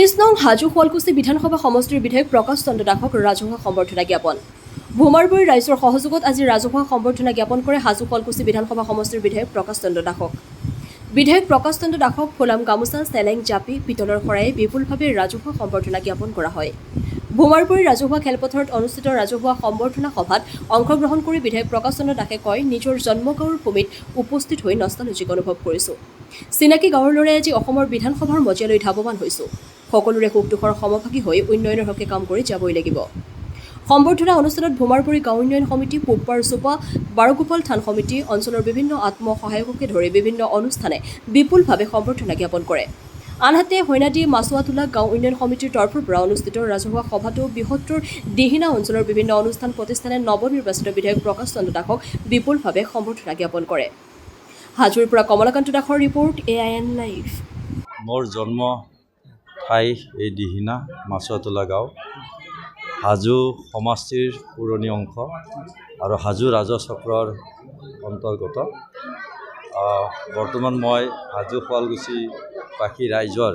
30 নং হাজো শুৱালকুছি বিধানসভা সমষ্টিৰ বিধায়ক প্ৰকাশ চন্দ্ৰ দাসক ৰাজহুৱা সম্বৰ্ধনা জ্ঞাপন। ভোমাৰবুৰী ৰাইজৰ সহযোগত আজি ৰাজহুৱা সম্বৰ্ধনা জ্ঞাপন কৰে হাজো শুৱালকুছি বিধানসভা সমষ্টিৰ বিধায়ক প্ৰকাশ চন্দ্ৰ দাসক। বিধায়ক প্ৰকাশ চন্দ্ৰ দাসক ফুলাম গামোচা, চেলেং, জাপি, পিতলৰ শৰাই বিপুলভাৱে ৰাজহুৱা সম্বৰ্ধনা জ্ঞাপন কৰা হয়। ভোমাৰবুৰী ৰাজহুৱা খেলপথাৰত অনুষ্ঠিত ৰাজহুৱা সম্বৰ্ধনা সভাত অংশগ্ৰহণ কৰি বিধায়ক প্ৰকাশ চন্দ্ৰ দাসে কয়, নিজৰ জন্মগাঁৱৰ ভূমিত উপস্থিত হৈ নষ্টালজিক অনুভৱ কৰিছোঁ। চিনাকি গাঁৱৰ ল'ৰাই আজি অসমৰ বিধানসভাৰ মজিয়ালৈ ধাৱমান হৈছোঁ। সকলোৰে সুখ দুখৰ সমভাগী হৈ উন্নয়নৰ হকে কাম কৰি যাবই লাগিব। সম্বৰ্ধনা অনুষ্ঠানত ভোমাৰবুৰী গাঁও উন্নয়ন সমিতি, পূবপাৰ চুপা, বাৰগোপাল থান সমিতি, অঞ্চলৰ বিভিন্ন আত্মসহায়ককে ধৰি বিভিন্ন অনুষ্ঠানে বিপুলভাৱে সম্বৰ্ধনা জ্ঞাপন কৰে। আনহাতে হৈনাদী মাছুৱাটোলা গাঁও উন্নয়ন সমিতিৰ তৰফৰ পৰা অনুষ্ঠিত ৰাজহুৱা সভাতো বৃহত্তৰ দিহিনা অঞ্চলৰ বিভিন্ন অনুষ্ঠান প্ৰতিষ্ঠানে নৱনিৰ্বাচিত বিধায়ক প্ৰকাশ চন্দ্ৰ দাসক বিপুলভাৱে সম্বৰ্ধনা জ্ঞাপন কৰে। হাজোৰ পৰা কমলাকান্ত দাসৰ ৰিপৰ্ট, AIN লাইভ। মোৰ জন্ম ঠাই এই দিহিনা মাছুৱাটোলা গাঁও, হাজো সমষ্টিৰ পুৰণি অংশ আৰু হাজো ৰাজহ চক্ৰৰ অন্তৰ্গত। বৰ্তমান মই হাজো শুৱালকুছিবাসী ৰাইজৰ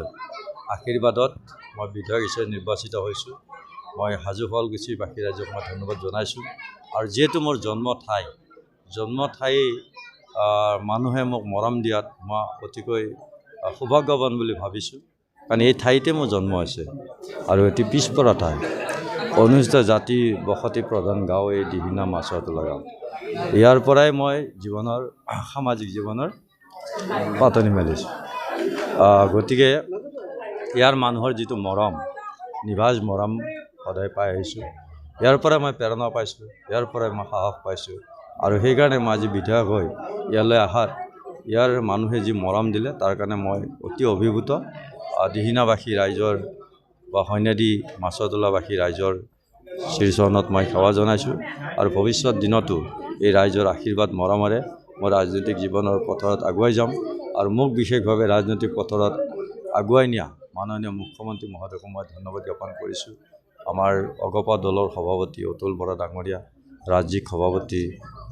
আশীৰ্বাদত মই বিধায়ক হিচাপে নিৰ্বাচিত হৈছোঁ। মই হাজো শুৱালকুছিবাসী ৰাইজক মই ধন্যবাদ জনাইছোঁ। আৰু যিহেতু মোৰ জন্ম ঠাই মানুহে মোক মৰম দিয়াত মই অতিকৈ সৌভাগ্যৱান বুলি ভাবিছোঁ। কাৰণ এই ঠাইতে মোৰ জন্ম হৈছে আৰু এটি পিছপৰা ঠাই, অনুসূচিত জাতি বসতি প্ৰধান গাঁও এই দিহিনা মাছুৱাটোলা গাঁও। ইয়াৰ পৰাই মই সামাজিক জীৱনৰ পাতনি মেলিছোঁ। গতিকে ইয়াৰ মানুহৰ যিটো মৰম, নিভাঁজ মৰম সদায় পাই আহিছোঁ। ইয়াৰ পৰাই মই প্ৰেৰণা পাইছোঁ, ইয়াৰ পৰাই মই সাহস পাইছোঁ। আৰু সেইকাৰণে মই আজি বিধায়ক হৈ ইয়ালৈ অহাত ইয়াৰ মানুহে যি মৰম দিলে তাৰ কাৰণে মই অতি অভিভূত। দিহিনাবাসী ৰাইজৰ বা হৈনাদী মাছুৱাটোলাবাসী ৰাইজৰ শ্ৰীচৰণত মই সেৱা জনাইছোঁ। আৰু ভৱিষ্যত দিনতো এই ৰাইজৰ আশীৰ্বাদ মৰমেৰে মই ৰাজনৈতিক জীৱনৰ পথাৰত আগুৱাই যাম। আৰু মোক বিশেষভাৱে ৰাজনৈতিক পথাৰত আগুৱাই নিয়া মাননীয় মুখ্যমন্ত্ৰী মহোদয়ক মই ধন্যবাদ জ্ঞাপন কৰিছোঁ। আমাৰ অগপা দলৰ সভাপতি অতুল বৰা ডাঙৰীয়া, ৰাজ্যিক সভাপতি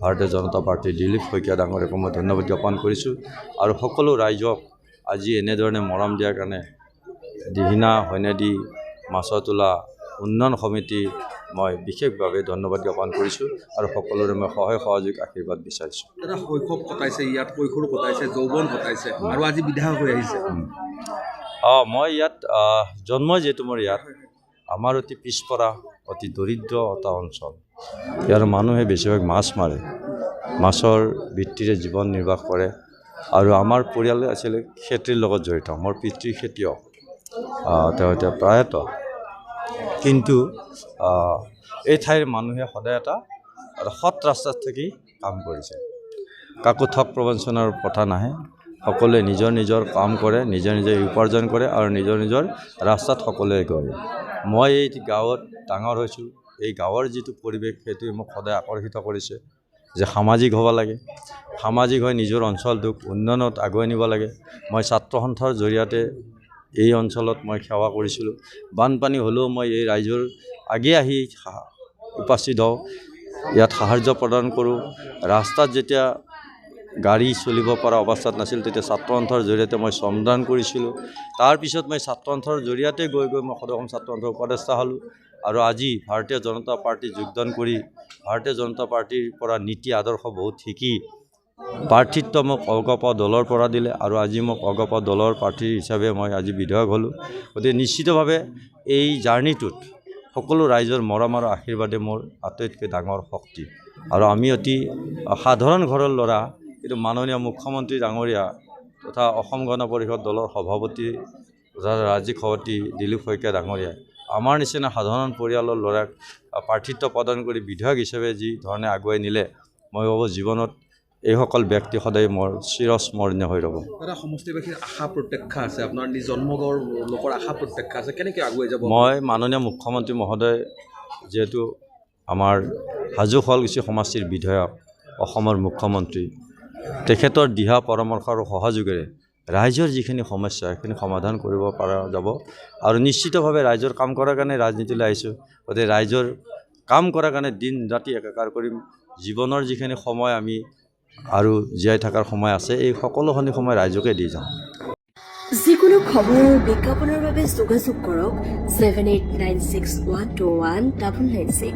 ভাৰতীয় জনতা পাৰ্টীৰ দিলীপ শইকীয়া ডাঙৰীয়াক মই ধন্যবাদ জ্ঞাপন কৰিছোঁ। আৰু সকলো ৰাইজক আজি এনেধৰণে মৰম দিয়াৰ কাৰণে দিহিনা হৈনাদী মাছুৱাটোলা উন্নয়ন সমিতি মই বিশেষভাৱে ধন্যবাদ জ্ঞাপন কৰিছোঁ। আৰু সকলোৰে মই সহায় সহযোগ আশীৰ্বাদ বিচাৰিছোঁ। দাদা, শৈশৱ কটাইছে ইয়াত, কৈশোৰ কটাইছে, যৌৱন কটাইছে আৰু আজি বিধায়ক হৈ আহিছে। মই ইয়াত জন্মই যিহেতু মোৰ ইয়াত, আমাৰ অতি পিছপৰা অতি দৰিদ্ৰ এটা অঞ্চল। ইয়াৰ মানুহে বেছিভাগ মাছ মাৰে, মাছৰ ভিত্তিৰে জীৱন নিৰ্বাহ কৰে। আৰু আমাৰ পৰিয়াল আছিলে খেতিৰ লগত জড়িত। মোৰ পিতৃ খেতিয়ক, তেওঁ এতিয়া প্ৰায়ত। কিন্তু এই ঠাইৰ মানুহে সদায় এটা সৎ ৰাস্তাত থাকি কাম কৰিছে। কাকো ঠগ প্ৰবঞ্চনাৰ কথা নাহে। সকলোৱে নিজৰ নিজৰ কাম কৰে, নিজে নিজে উপাৰ্জন কৰে আৰু নিজৰ নিজৰ ৰাস্তাত সকলোৱে গৈ। মই এই গাঁৱত ডাঙৰ হৈছোঁ। এই গাঁৱৰ যিটো পৰিৱেশ সেইটোৱে মোক সদায় আকৰ্ষিত কৰিছে যে সামাজিক হ'ব লাগে, সামাজিক হৈ নিজৰ অঞ্চলটোক উন্নয়নত আগুৱাই নিব লাগে। মই ছাত্ৰ সন্থাৰ জৰিয়তে এই অঞ্চলত মই সেৱা কৰিছিলোঁ। বানপানী হ'লেও মই এই ৰাইজৰ আগে আহি উপস্থিত হওঁ, ইয়াত সাহাৰ্য প্ৰদান কৰোঁ। ৰাস্তাত যেতিয়া গাড়ী চলিব পৰা অৱস্থাত নাছিল তেতিয়া ছাত্ৰ সন্থাৰ জৰিয়তে মই শ্ৰমদান কৰিছিলোঁ। তাৰপিছত মই ছাত্ৰ সন্থাৰ জৰিয়তে গৈ মই সদৌ ছাত্ৰ সন্থাৰ উপদেষ্টা হ'লোঁ। আৰু আজি ভাৰতীয় জনতা পাৰ্টীত যোগদান কৰি ভাৰতীয় জনতা পাৰ্টীৰ পৰা নীতি আদৰ্শ বহুত শিকি প্ৰাৰ্থিত্ব মোক অগপ দলৰ পৰা দিলে। আৰু আজি মোক অগপ দলৰ প্ৰাৰ্থী হিচাপে মই আজি বিধায়ক হ'লোঁ। গতিকে নিশ্চিতভাৱে এই জাৰ্ণিটোত সকলো ৰাইজৰ মৰম আৰু আশীৰ্বাদে মোৰ আটাইতকৈ ডাঙৰ শক্তি। আৰু আমি অতি সাধাৰণ ঘৰৰ ল'ৰা, কিন্তু মাননীয় মুখ্যমন্ত্ৰী ডাঙৰীয়া তথা অসম গণ পৰিষদ দলৰ সভাপতি তথা ৰাজ্যিক সভাপতি দিলীপ শইকীয়া ডাঙৰীয়াই আমাৰ নিচিনা সাধাৰণ পৰিয়ালৰ ল'ৰাক প্ৰাৰ্থিত্ব প্ৰদান কৰি বিধায়ক হিচাপে যি ধৰণে আগুৱাই নিলে, মই ভাবোঁ জীৱনত এইসকল ব্যক্তি সদায় মোৰ চিৰস্মৰণীয় হৈ ৰ'ব। দাদা, সমষ্টিবাসীৰ আশা প্ৰত্যাশা আছে, আপোনাৰ নিজ জন্মগাঁৱৰ লোকৰ আশা প্ৰত্যাশা আছে, কেনেকৈ আগুৱাই যাব? মই মাননীয় মুখ্যমন্ত্ৰী মহোদয়, যিহেতু আমাৰ হাজো শুৱালকুছি সমষ্টিৰ বিধায়ক, অসমৰ মুখ্যমন্ত্ৰী, তেখেতৰ দিহা পৰামৰ্শ আৰু সহযোগেৰে ৰাইজৰ যিখিনি সমস্যা সেইখিনি সমাধান কৰিব পৰা যাব। আৰু নিশ্চিতভাৱে ৰাইজৰ কাম কৰাৰ কাৰণে ৰাজনীতিলৈ আহিছোঁ। গতিকে ৰাইজৰ কাম কৰাৰ কাৰণে দিন ৰাতি একাকাৰ কৰিম। জীৱনৰ যিখিনি সময় আমি আৰু জীয়াই থকাৰ সময় আছে, এই সকলোখিনি সময় ৰাইজকে দি যাওঁ। যিকোনো খবৰ আৰু বিজ্ঞাপনৰ বাবে যোগাযোগ কৰক 7896121996